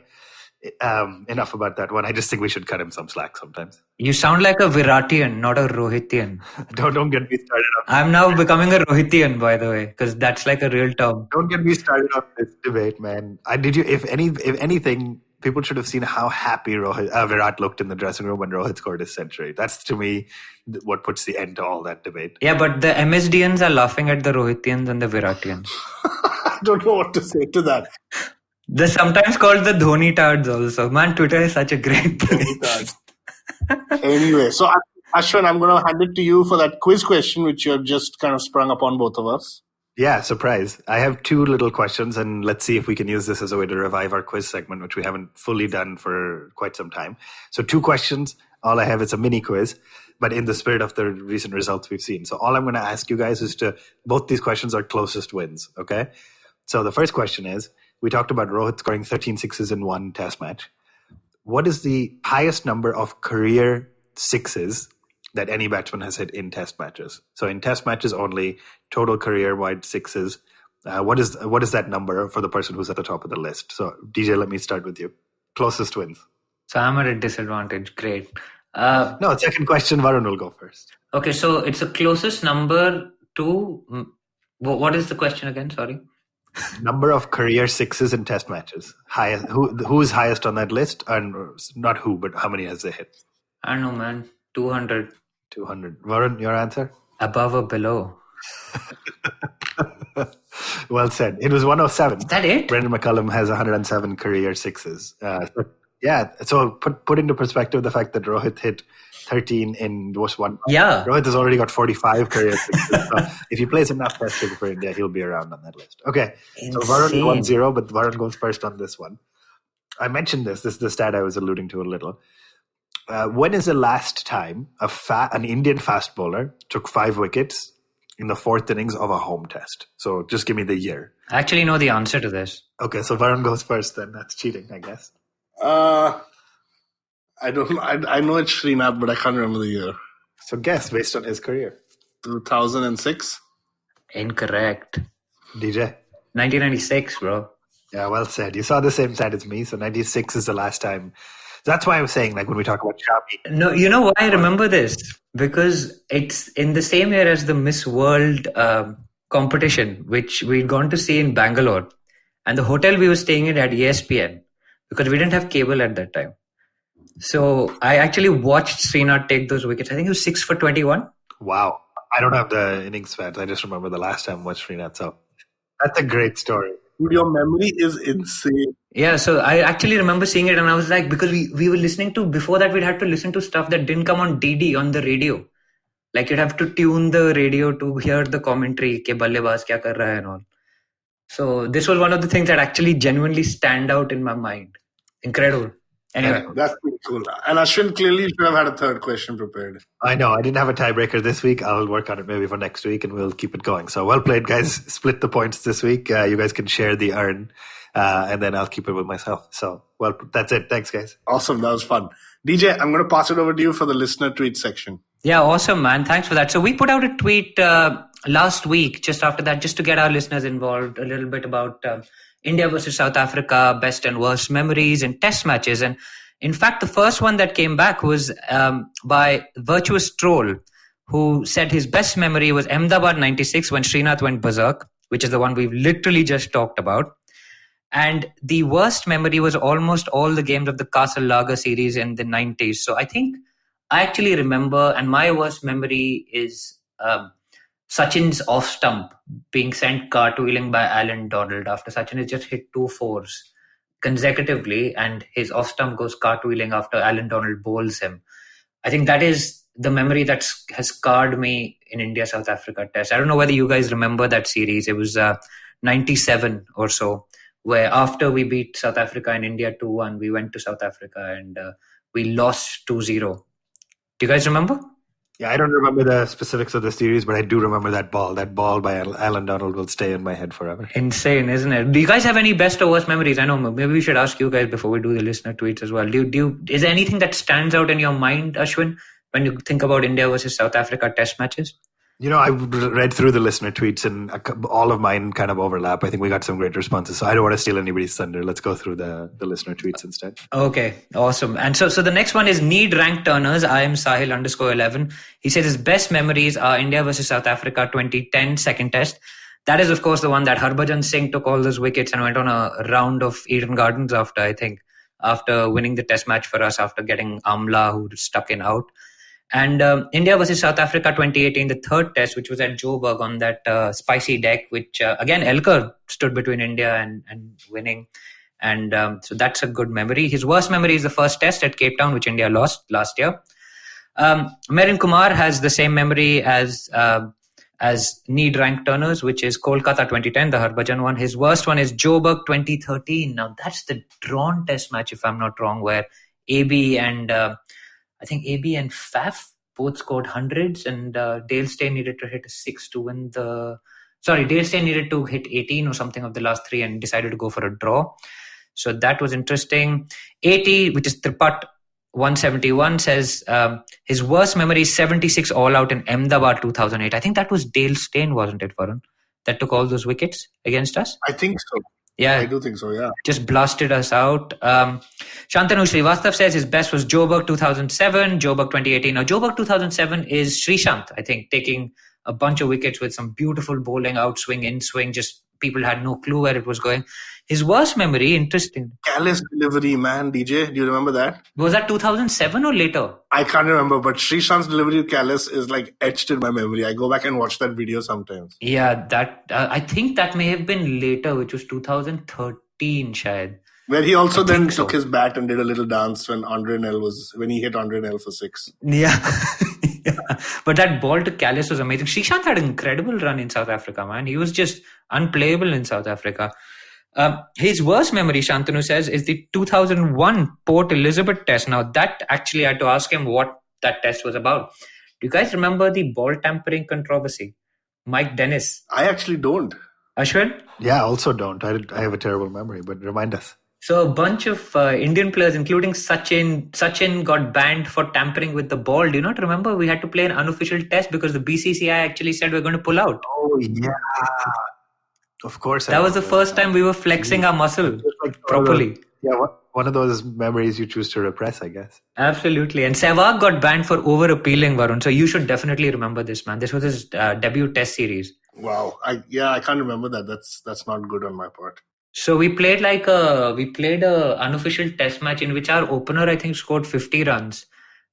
Enough about that one. I just think we should cut him some slack sometimes. You sound like a Viratian, not a Rohitian. Don't get me started on I'm now becoming a Rohitian, by the way, because that's like a real term. Don't get me started on this debate, man. If anything, people should have seen how happy Virat looked in the dressing room when Rohit scored his century. That's, to me, what puts the end to all that debate. Yeah, but the MSDNs are laughing at the Rohitians and the Viratians. I don't know what to say to that. They're sometimes called the Dhoni tards also. Man, Twitter is such a great place. Anyway, so Ashwin, I'm going to hand it to you for that quiz question, which you have just kind of sprung upon both of us. Yeah, surprise. I have 2 little questions, and let's see if we can use this as a way to revive our quiz segment, which we haven't fully done for quite some time. So 2 questions. All I have is a mini quiz, but in the spirit of the recent results we've seen. So all I'm going to ask you guys is both these questions are closest wins, okay? So the first question is, we talked about Rohit scoring 13 sixes in one test match. What is the highest number of career sixes that any batsman has hit in test matches? So in test matches only, total career-wide sixes. What is that number for the person who's at the top of the list? So DJ, let me start with you. Closest wins. So I'm at a disadvantage. Great. No, second question, Varun will go first. Okay, so it's the closest number to... What is the question again? Sorry. Number of career sixes in test matches. Who is highest on that list? And not who, but how many has they hit? I don't know, man. 200. 200. Varun, your answer? Above or below? Well said. It was 107. Is that it? Brendan McCullum has 107 career sixes. So put into perspective the fact that Rohit hit 13 in just one. Yeah. Rohit has already got 45 career sixes. So if he plays enough Test cricket for India, he'll be around on that list. Okay. Insane. So Varun 1-0, but Varun goes first on this one. I mentioned this. This is the stat I was alluding to a little. When is the last time an Indian fast bowler took 5 wickets in the 4th innings of a home test? So just give me the year. I actually know the answer to this. Okay, so Varun goes first then. That's cheating, I guess. I don't. I know it's Srinath, but I can't remember the year. So guess based on his career. 2006. Incorrect. DJ. 1996, bro. Yeah, well said. You saw the same side as me. So 96 is the last time. That's why I'm saying, like, when we talk about Shami. No, you know why I remember this? Because it's in the same year as the Miss World competition, which we'd gone to see in Bangalore. And the hotel we were staying in had ESPN because we didn't have cable at that time. So I actually watched Srinath take those wickets. I think it was 6 for 21. Wow. I don't have the innings facts. I just remember the last time I watched Srinath. So that's a great story. Dude, your memory is insane. Yeah, so I actually remember seeing it and I was like, because we were listening to, before that we'd had to listen to stuff that didn't come on DD on the radio. Like you'd have to tune the radio to hear the commentary, ke ballebaz kya kar raha hai and all. So this was one of the things that actually genuinely stand out in my mind. Incredible. Anyway. That's pretty cool. And Ashwin, clearly you should have had a third question prepared. I know. I didn't have a tiebreaker this week. I'll work on it maybe for next week and we'll keep it going. So well played, guys. Split the points this week. You guys can share the earn and then I'll keep it with myself. So, well, that's it. Thanks, guys. Awesome. That was fun. DJ, I'm going to pass it over to you for the listener tweet section. Yeah, awesome, man. Thanks for that. So we put out a tweet last week, just after that, just to get our listeners involved a little bit about India versus South Africa, best and worst memories and test matches. And in fact, the first one that came back was by Virtuous Troll, who said his best memory was Ahmedabad 96 when Srinath went berserk, which is the one we've literally just talked about. And the worst memory was almost all the games of the Castle Lager series in the 90s. So I think I actually remember, and my worst memory is Sachin's off stump being sent cartwheeling by Alan Donald after Sachin has just hit 2 fours consecutively and his off stump goes cartwheeling after Alan Donald bowls him. I think that is the memory that has scarred me in India-South Africa test. I don't know whether you guys remember that series. It was 97 or so, where after we beat South Africa and India 2-1, we went to South Africa and we lost 2-0. Do you guys remember? Yeah, I don't remember the specifics of the series, but I do remember that ball. That ball by Alan Donald will stay in my head forever. Insane, isn't it? Do you guys have any best or worst memories? I know maybe we should ask you guys before we do the listener tweets as well. Is there anything that stands out in your mind, Ashwin, when you think about India versus South Africa test matches? You know, I read through the listener tweets and all of mine kind of overlap. I think we got some great responses. So I don't want to steal anybody's thunder. Let's go through the listener tweets instead. Okay, awesome. And so the next one is Need Rank Turners. I am Sahil _11. He says his best memories are India versus South Africa 2010 second test. That is, of course, the one that Harbhajan Singh took all those wickets and went on a round of Eden Gardens after winning the test match for us, after getting Amla, who was stuck in out. And India versus South Africa 2018, the third test, which was at Joburg on that spicy deck, which again, Elkar stood between India and winning. And so that's a good memory. His worst memory is the first test at Cape Town, which India lost last year. Merin Kumar has the same memory as Need Rank Turners, which is Kolkata 2010, the Harbhajan one. His worst one is Joburg 2013. Now, that's the drawn test match, if I'm not wrong, where AB and Faf both scored hundreds, and Dale Steyn needed to hit a 6 to win Dale Steyn needed to hit 18 or something of the last 3 and decided to go for a draw. So that was interesting. 80, which is Tripat 171, says his worst memory is 76 all out in Ahmedabad 2008. I think that was Dale Steyn, wasn't it, Varun? That took all those wickets against us? I think so. Yeah. I do think so, yeah. Just blasted us out. Shantanu Srivastav says his best was Joburg 2007, Joburg 2018. Now, Joburg 2007 is Sreesanth, I think, taking a bunch of wickets with some beautiful bowling, outswing, in-swing, just people had no clue where it was going. His worst memory, interesting. Kallis delivery, man, DJ. Do you remember that? Was that 2007 or later? I can't remember, but Sreesanth's delivery of Kallis is like etched in my memory. I go back and watch that video sometimes. Yeah, that I think that may have been later, which was 2013, shayad. Where he also then took his bat and did a little dance when he hit Andre Nell for 6. Yeah. Yeah. But that ball to Kallis was amazing. Sreesanth had an incredible run in South Africa, man. He was just unplayable in South Africa. His worst memory, Shantanu says, is the 2001 Port Elizabeth test. Now, that actually I had to ask him what that test was about. Do you guys remember the ball tampering controversy? Mike Dennis. I actually don't. Ashwin? Yeah, I also don't. I have a terrible memory, but remind us. So a bunch of Indian players, including Sachin got banned for tampering with the ball. Do you not remember? We had to play an unofficial test because the BCCI actually said we're going to pull out. Oh, yeah. Of course. That was the first time we were flexing our muscle properly. One of those memories you choose to repress, I guess. Absolutely. And Sehwag got banned for over-appealing, Varun. So you should definitely remember this, man. This was his debut test series. Wow. I can't remember that. That's not good on my part. So we played a unofficial test match in which our opener, I think, scored 50 runs.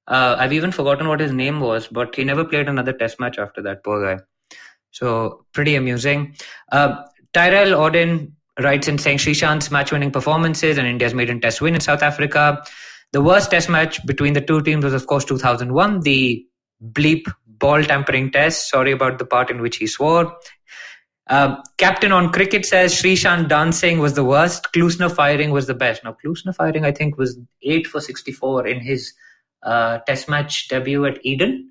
I've even forgotten what his name was, but he never played another test match after that, poor guy. So pretty amusing. Tyrell Auden writes in saying Sreesanth's match-winning performances and India's maiden test win in South Africa. The worst test match between the two teams was, of course, 2001, the bleep ball tampering test. Sorry about the part in which he swore. Captain on Cricket says Sreesanth dancing was the worst. Klusner firing was the best. Now, Klusner firing, I think, was 8 for 64 in his test match debut at Eden.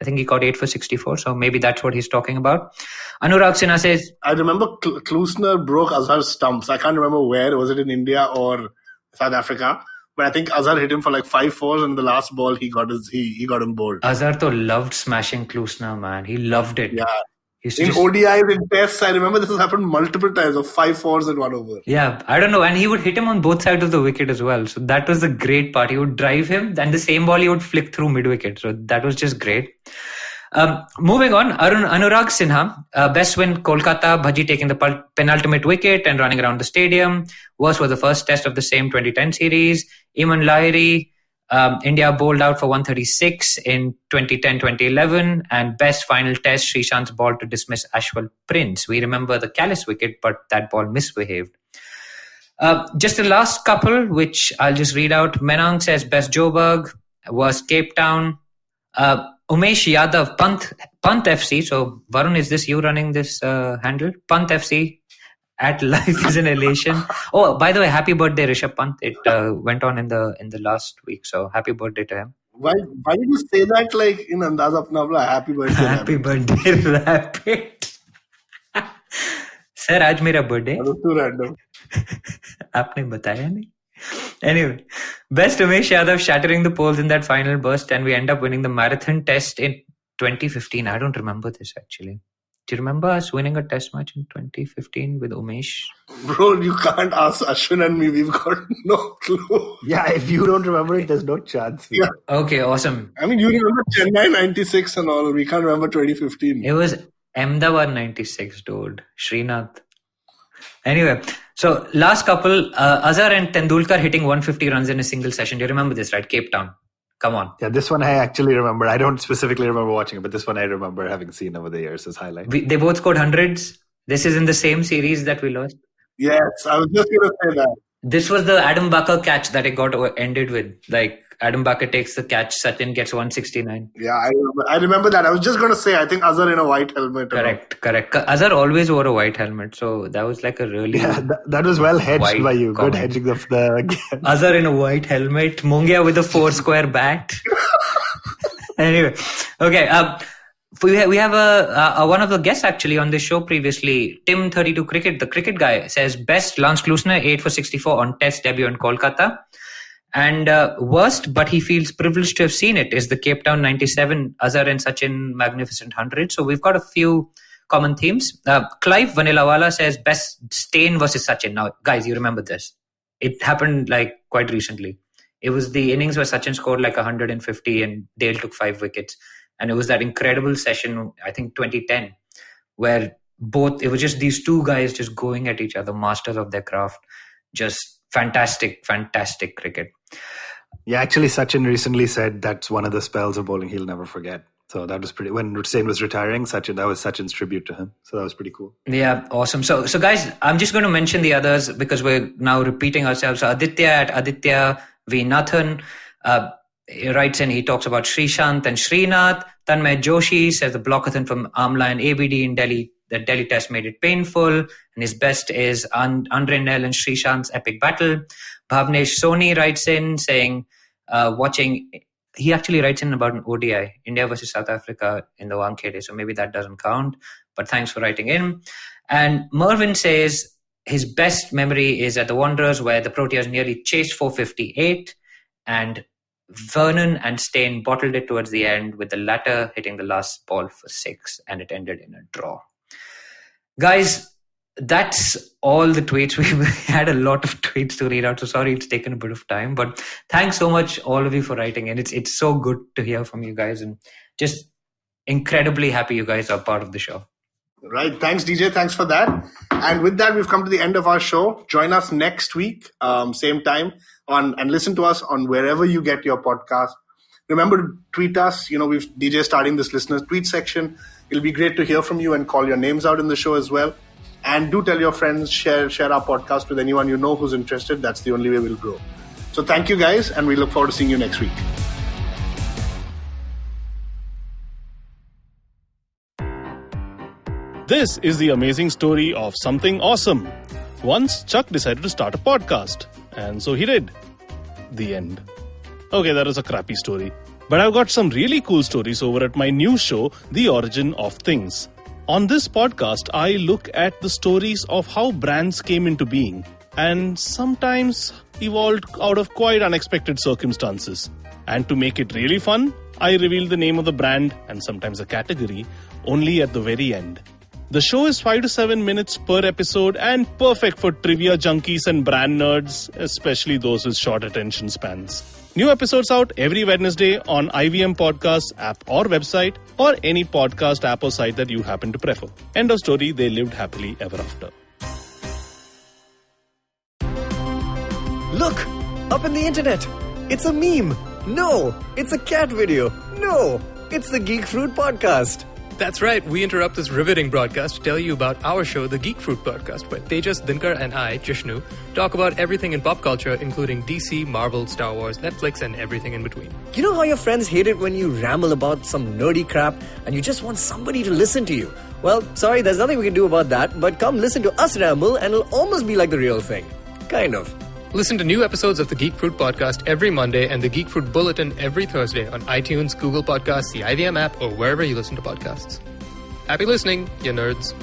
I think he got 8 for 64, so maybe that's what he's talking about. Anurag Sinha says... I remember Klusner broke Azhar's stumps. I can't remember where. Was it in India or South Africa? But I think Azhar hit him for like 5 fours, and the last ball he got him bowled. Azhar though loved smashing Klusner, man. He loved it. Yeah. In ODIs, in tests, I remember this has happened multiple times of 5 fours and 1 over. Yeah, I don't know. And he would hit him on both sides of the wicket as well. So that was the great part. He would drive him, and the same ball he would flick through mid-wicket. So that was just great. Moving on, Anurag Sinha, best win Kolkata, Bhaji taking the penultimate wicket and running around the stadium. Worst was the first test of the same 2010 series. Eamon Lahiri, India bowled out for 136 in 2010-2011, and best final test, Sreesanth's ball to dismiss Ashwin Prince. We remember the Kallis wicket, but that ball misbehaved. Just the last couple, which I'll just read out. Menang says best Joburg, worst Cape Town. Umesh Yadav, Pant FC. So Varun, is this you running this handle? Pant FC. At life is an elation. Oh, by the way, happy birthday, Rishabh Pant. It went on in the last week, so happy birthday to him. Why did you say that like in Andaz Apna Apna? Happy birthday. Happy birthday, Rapid. Sir, आज मेरा birthday. Too random. आपने बताया नहीं. Anyway, best Umesh Yadav shattering the poles in that final burst, and we end up winning the marathon test in 2015. I don't remember this actually. Do you remember us winning a test match in 2015 with Umesh? Bro, you can't ask Ashwin and me. We've got no clue. Yeah, if you don't remember it, there's no chance. Yeah. Okay, awesome. I mean, you remember Chennai 96 and all. We can't remember 2015. It was Ahmedabad 96, dude. Srinath. Anyway, so last couple, Azhar and Tendulkar hitting 150 runs in a single session. Do you remember this, right? Cape Town. Come on. Yeah, this one I actually remember. I don't specifically remember watching it, but this one I remember having seen over the years as highlight. They both scored hundreds. This is in the same series that we lost. Yes, I was just going to say that. This was the Adam Baker catch that it got ended with. Like, Adam Baker takes the catch, Sachin gets 169. Yeah, I remember that. I was just going to say, I think Azhar in a white helmet. Correct. Azhar always wore a white helmet, so that was like a really... Yeah, that was well hedged by you. Comment. Good hedging of the... Azhar in a white helmet, Mungia with a 4-square bat. Anyway, okay. We have a one of the guests actually on this show previously, Tim32 Cricket, the cricket guy, says best Lance Klusner, 8 for 64 on test debut in Kolkata. And worst, but he feels privileged to have seen it, is the Cape Town 97, Azhar and Sachin magnificent 100. So we've got a few common themes. Clive Vanillawala says best Stain versus Sachin. Now, guys, you remember this. It happened like quite recently. It was the innings where Sachin scored like 150 and Dale took 5 wickets. And it was that incredible session, I think 2010, where it was just these two guys just going at each other, masters of their craft. Just fantastic cricket. Yeah, actually, Sachin recently said that's one of the spells of bowling he'll never forget. So that was pretty. When Hussain was retiring, that was Sachin's tribute to him. So that was pretty cool. Yeah, awesome. So guys, I'm just going to mention the others because we're now repeating ourselves. So Aditya at Aditya V. Nathan writes in, he talks about Sreesanth and Srinath. Tanmay Joshi says the blockathon from Amla and ABD in Delhi, the Delhi test made it painful. And his best is Andre Nell and Sreesanth's epic battle. Bhavnesh Soni writes in saying, he actually writes in about an ODI, India versus South Africa in the Wankhede, so maybe that doesn't count, but thanks for writing in. And Mervyn says his best memory is at the Wanderers where the Proteas nearly chased 458 and Vernon and Steyn bottled it towards the end with the latter hitting the last ball for 6 and it ended in a draw. Guys, that's all the tweets. We had a lot of tweets to read out, so sorry it's taken a bit of time, but thanks so much all of you for writing in. It's so good to hear from you guys and just incredibly happy you guys are part of the show. Right. Thanks, DJ. Thanks for that. And with that, we've come to the end of our show. Join us next week, same time, and listen to us on wherever you get your podcast. Remember to tweet us. We've DJ starting this listener tweet section. It'll be great to hear from you and call your names out in the show as well. And do tell your friends, share our podcast with anyone you know who's interested. That's the only way we'll grow. So thank you guys, and we look forward to seeing you next week. This is the amazing story of something awesome. Once, Chuck decided to start a podcast. And so he did. The end. Okay, that was a crappy story. But I've got some really cool stories over at my new show, The Origin of Things. On this podcast, I look at the stories of how brands came into being and sometimes evolved out of quite unexpected circumstances. And to make it really fun, I reveal the name of the brand and sometimes a category only at the very end. The show is 5 to 7 minutes per episode and perfect for trivia junkies and brand nerds, especially those with short attention spans. New episodes out every Wednesday on IVM Podcasts app or website or any podcast app or site that you happen to prefer. End of story, they lived happily ever after. Look! Up in the internet! It's a meme! No! It's a cat video! No! It's the Geek Fruit Podcast! That's right, we interrupt this riveting broadcast to tell you about our show, The Geek Fruit Podcast, where Tejas, Dinkar and I, Jishnu, talk about everything in pop culture, including DC, Marvel, Star Wars, Netflix, and everything in between. You know how your friends hate it when you ramble about some nerdy crap and you just want somebody to listen to you? Well, sorry, there's nothing we can do about that, but come listen to us ramble and it'll almost be like the real thing. Kind of. Listen to new episodes of the Geek Fruit Podcast every Monday and the Geek Fruit Bulletin every Thursday on iTunes, Google Podcasts, the IVM app, or wherever you listen to podcasts. Happy listening, you nerds.